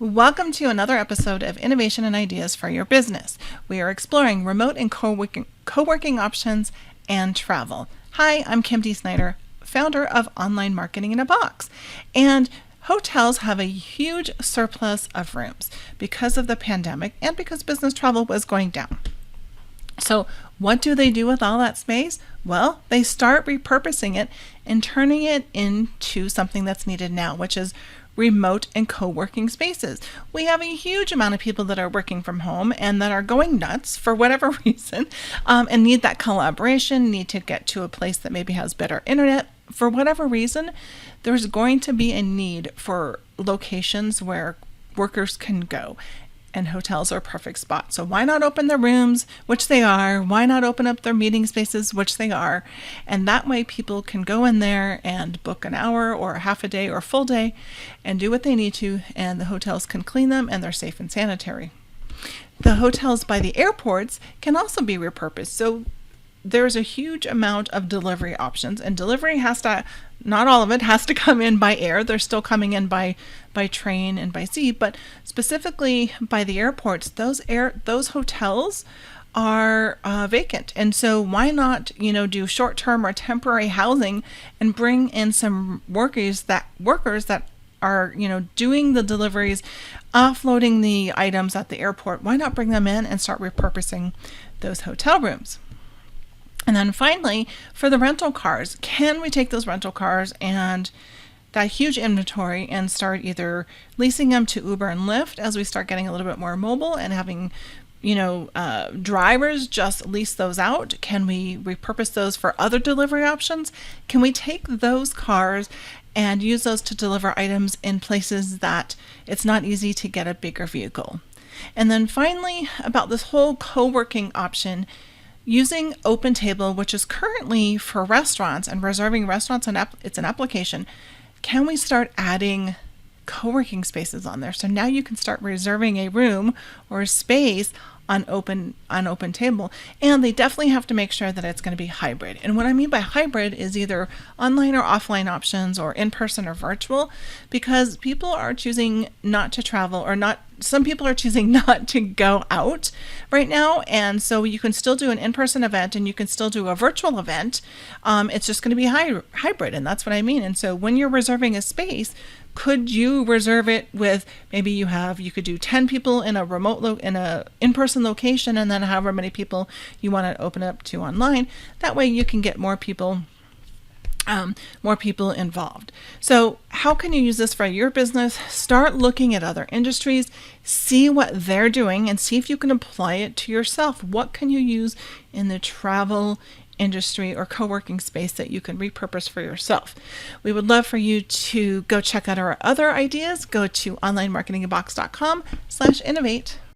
Welcome to another episode of Innovation and Ideas for Your Business. We are exploring remote and co-working options and travel. Hi, I'm Kim D. Snyder, founder of Online Marketing in a Box. And hotels have a huge surplus of rooms because of the pandemic and because business travel was going down. So what do they do with all that space? Well, they start repurposing it and turning it into something that's needed now, which is remote and co-working spaces. We have a huge amount of people that are working from home and that are going nuts for whatever reason, and need that collaboration, need to get to a place that maybe has better internet. For whatever reason, there's going to be a need for locations where workers can go. And hotels are a perfect spot. So why not open their rooms, which they are? Why not open up their meeting spaces, which they are? And that way people can go in there and book an hour or a half a day or a full day and do what they need to, and the hotels can clean them and they're safe and sanitary. The hotels by the airports can also be repurposed. So there's a huge amount of delivery options, and delivery has to, not all of it has to come in by air. They're still coming in by train and by sea, but specifically by the airports, those hotels are vacant. And so why not, do short-term or temporary housing and bring in some workers that are, doing the deliveries, offloading the items at the airport. Why not bring them in and start repurposing those hotel rooms? And then finally, for the rental cars, can we take those rental cars and that huge inventory and start either leasing them to Uber and Lyft as we start getting a little bit more mobile and having, drivers just lease those out? Can we repurpose those for other delivery options? Can we take those cars and use those to deliver items in places that it's not easy to get a bigger vehicle? And then finally, about this whole co-working option, using OpenTable, which is currently for restaurants and reserving restaurants, and it's an application. Can we start adding co-working spaces on there? So now you can start reserving a room or a space on OpenTable, and they definitely have to make sure that it's going to be hybrid. And what I mean by hybrid is either online or offline options, or in-person or virtual, because people are choosing not to travel, or some people are choosing not to go out right now. And so you can still do an in-person event and you can still do a virtual event. It's just going to be hybrid, and that's what I mean. And so when you're reserving a space, could you reserve it with, maybe you could do 10 people in a in a in-person location, and then however many people you want to open up to online. That way you can get more people involved. So how can you use this for your business? Start looking at other industries, see what they're doing, and see if you can apply it to yourself. What can you use in the travel industry or co-working space that you can repurpose for yourself? We would love for you to go check out our other ideas. Go to onlinemarketinginbox.com/innovate.